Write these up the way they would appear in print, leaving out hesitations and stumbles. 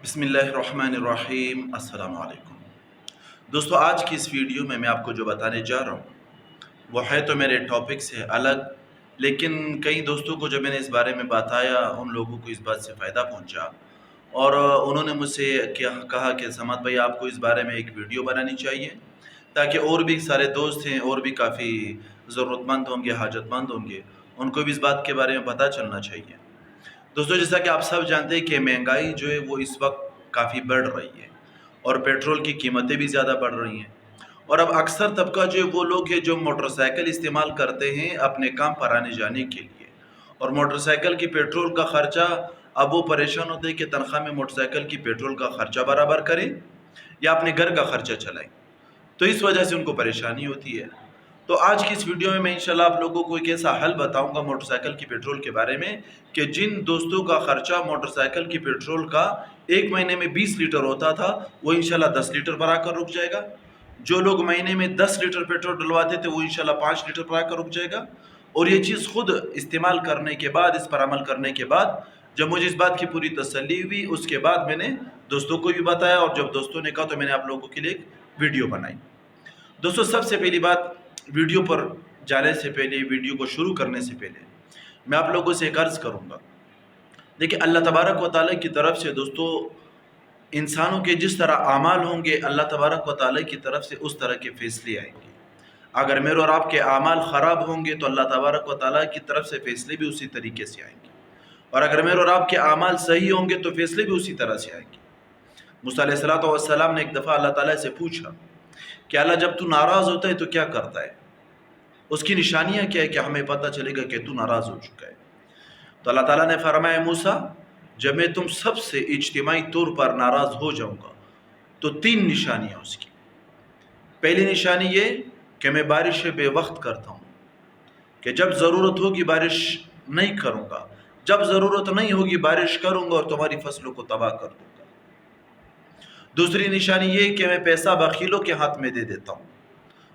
बिस्मिल्लाहिर्रहमानिर्रहीम अस्सलाम वालेकुम। दोस्तों, आज की इस वीडियो में मैं आपको जो बताने जा रहा हूँ वो है तो मेरे टॉपिक से अलग, लेकिन कई दोस्तों को जब मैंने इस बारे में बताया उन लोगों को इस बात से फ़ायदा पहुँचा और उन्होंने मुझसे क्या कहा कि समद भाई आपको इस बारे में एक वीडियो बनानी चाहिए ताकि और भी सारे दोस्त हैं और भी काफ़ी ज़रूरतमंद होंगे, हाजतमंद होंगे, उनको भी इस बात के बारे में पता चलना चाहिए। दोस्तों, जैसा कि आप सब जानते हैं कि महंगाई जो है वो इस वक्त काफ़ी बढ़ रही है और पेट्रोल की कीमतें भी ज़्यादा बढ़ रही हैं। और अब अक्सर तबका जो है वो लोग हैं जो मोटरसाइकिल इस्तेमाल करते हैं अपने काम पर आने जाने के लिए, और मोटरसाइकिल की पेट्रोल का ख़र्चा, अब वो परेशान होते हैं कि तनख्वाह में मोटरसाइकिल की पेट्रोल का ख़र्चा बराबर करें या अपने घर का ख़र्चा चलाएं। तो इस वजह से उनको परेशानी होती है। तो आज की इस वीडियो में मैं इंशाल्लाह आप लोगों को एक ऐसा हल बताऊंगा मोटरसाइकिल की पेट्रोल के बारे में कि जिन दोस्तों का खर्चा मोटरसाइकिल की पेट्रोल का एक महीने में 20 लीटर होता था वो इंशाल्लाह 10 लीटर पर आकर रुक जाएगा। जो लोग महीने में 10 लीटर पेट्रोल डलवाते थे वो इंशाल्लाह 5 लीटर पर आकर रुक जाएगा। और ये चीज़ खुद इस्तेमाल करने के बाद, इस पर अमल करने के बाद, जब मुझे इस बात की पूरी तसल्ली हुई, उसके बाद मैंने दोस्तों को भी बताया और जब दोस्तों ने कहा तो मैंने आप लोगों के लिए एक वीडियो बनाई। दोस्तों, सबसे पहली बात, वीडियो पर जाने से पहले, वीडियो को शुरू करने से पहले मैं आप लोगों से एक अर्ज़ करूँगा। देखिए, अल्लाह तबारक व तआला की तरफ से दोस्तों इंसानों के जिस तरह आमाल होंगे, अल्लाह तबारक व तआला की तरफ से उस तरह के फ़ैसले आएंगे। अगर मेरे और आपके आमाल ख़राब होंगे तो अल्लाह तबारक व तआला की तरफ से फ़ैसले भी उसी तरीके से आएंगे, और अगर मेरे और आपके आमाल सही होंगे तो फ़ैसले भी उसी तरह से आएंगे। मूसा अलैहिस्सलातु वस्सलाम ने एक दफ़ा अल्लाह ताला से पूछा कि अल्लाह, जब तू नाराज़ होता है तो क्या करता है, उसकी निशानियाँ क्या है कि हमें पता चलेगा कि तू नाराज़ हो चुका है। तो अल्लाह ताला ने फरमाया, मूसा, जब मैं तुम सबसे इज्तिमाई तौर पर नाराज़ हो जाऊँगा तो 3 निशानियाँ उसकी। पहली निशानी ये कि मैं बारिशें बेवक्त करता हूँ, कि जब ज़रूरत होगी बारिश नहीं करूँगा, जब ज़रूरत नहीं होगी बारिश करूँगा और तुम्हारी फसलों को तबाह कर दूँगा। दूसरी निशानी ये कि मैं पैसा बखीलों के हाथ में दे देता हूँ,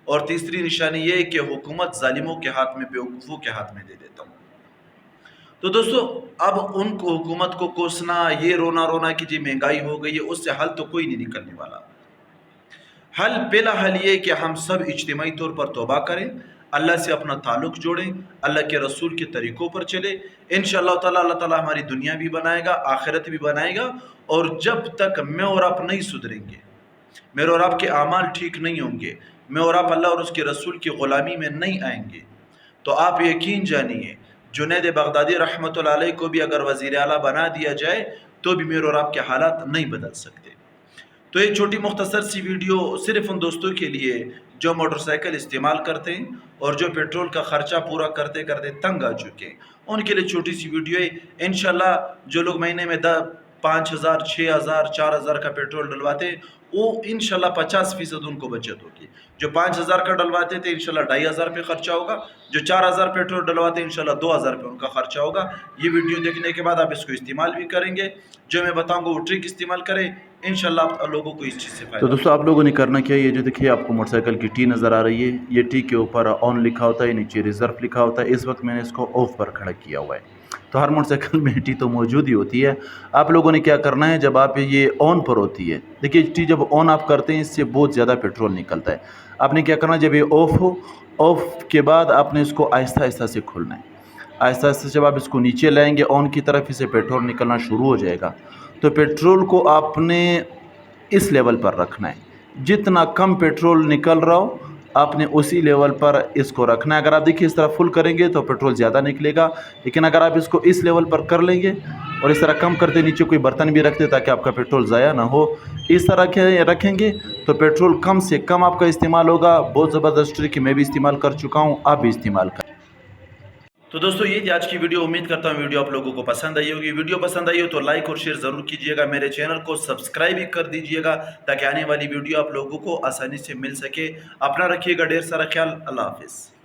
और तीसरी निशानी ये कि हुकूमत जालिमों के हाथ में, बेवकूफ़ों के हाथ में दे देता हूँ। तो दोस्तों, अब उनको हुकूमत को कोसना, ये रोना रोना कि जी महंगाई हो गई है, उससे हल तो कोई नहीं निकलने वाला। पहला हल ये कि हम सब इज्तिमाई तौर पर तौबा करें, अल्लाह से अपना ताल्लुक़ जोड़ें, अल्लाह के रसूल के तरीक़ों पर चले। इंशाअल्लाह ताला अल्लाह ताला हमारी दुनिया भी बनाएगा, आखिरत भी बनाएगा। और जब तक मैं और आप नहीं सुधरेंगे, मेरे और आपके आमाल ठीक नहीं होंगे, मैं और आप अल्लाह और उसके रसूल की ग़ुलामी में नहीं आएंगे, तो आप यकीन जानिए जुनैद बगदादी रहमतुल्लाह अलैह को भी अगर वज़ीर आला बना दिया जाए तो भी मेरे और आपके हालात नहीं बदल सकते। तो एक छोटी मुख्तसर सी वीडियो सिर्फ़ उन दोस्तों के लिए जो मोटरसाइकिल इस्तेमाल करते हैं और जो पेट्रोल का ख़र्चा पूरा करते करते तंग आ चुके हैं, उनके लिए छोटी सी वीडियो है। इंशाल्लाह जो लोग महीने में 5,000, 6,000, 4,000 का पेट्रोल डलवाते हैं, वो इंशाल्लाह 50% उनको बचत होगी। जो 5,000 का डलवाते थे इंशाल्लाह 2,500 पे खर्चा होगा, जो 4,000 पेट्रोल डलवाते हैं इंशाल्लाह 2,000 पे उनका खर्चा होगा। ये वीडियो देखने के बाद आप इसको इस्तेमाल भी करेंगे, जो मैं बताऊंगा वो ट्रिक इस्तेमाल करें, इंशाल्लाह आप लोगों को इस चीज़ से तो फ़ायदा। दोस्तों, आप लोगों ने करना क्या है, ये जो देखिए आपको मोटरसाइकिल की टी नज़र आ रही है, ये टी के ऊपर ऑन लिखा होता है, नीचे रिज़र्व लिखा होता है। इस वक्त मैंने इसको ऑफ पर खड़ा किया हुआ है। तो हर मोटरसाइकिल में टी तो मौजूद ही होती है। आप लोगों ने क्या करना है, जब आप ये ऑन पर होती है, देखिए टी जब ऑन आप करते हैं इससे बहुत ज़्यादा पेट्रोल निकलता है। आपने क्या करना है, जब ये ऑफ हो, ऑफ के बाद आपने इसको आहिस्ता आहिस्ता से खोलना है। आहिस्ता आहिस्ता जब आप इसको नीचे लाएंगे ऑन की तरफ, इसे पेट्रोल निकलना शुरू हो जाएगा। तो पेट्रोल को आपने इस लेवल पर रखना है, जितना कम पेट्रोल निकल रहा हो आपने उसी लेवल पर इसको रखना है। अगर आप देखिए इस तरह फुल करेंगे तो पेट्रोल ज़्यादा निकलेगा, लेकिन अगर आप इसको इस लेवल पर कर लेंगे और इस तरह कम करते, नीचे कोई बर्तन भी रखते ताकि आपका पेट्रोल ज़ाया ना हो, इस तरह के रखेंगे तो पेट्रोल कम से कम आपका इस्तेमाल होगा। बहुत ज़बरदस्त ट्रिक मैं भी इस्तेमाल कर चुका हूँ, आप भी इस्तेमाल करें। तो दोस्तों, ये थी आज की वीडियो। उम्मीद करता हूँ वीडियो आप लोगों को पसंद आई होगी। वीडियो पसंद आई हो तो लाइक और शेयर ज़रूर कीजिएगा, मेरे चैनल को सब्सक्राइब भी कर दीजिएगा ताकि आने वाली वीडियो आप लोगों को आसानी से मिल सके। अपना रखिएगा ढेर सारा ख्याल। अल्लाह हाफिज़।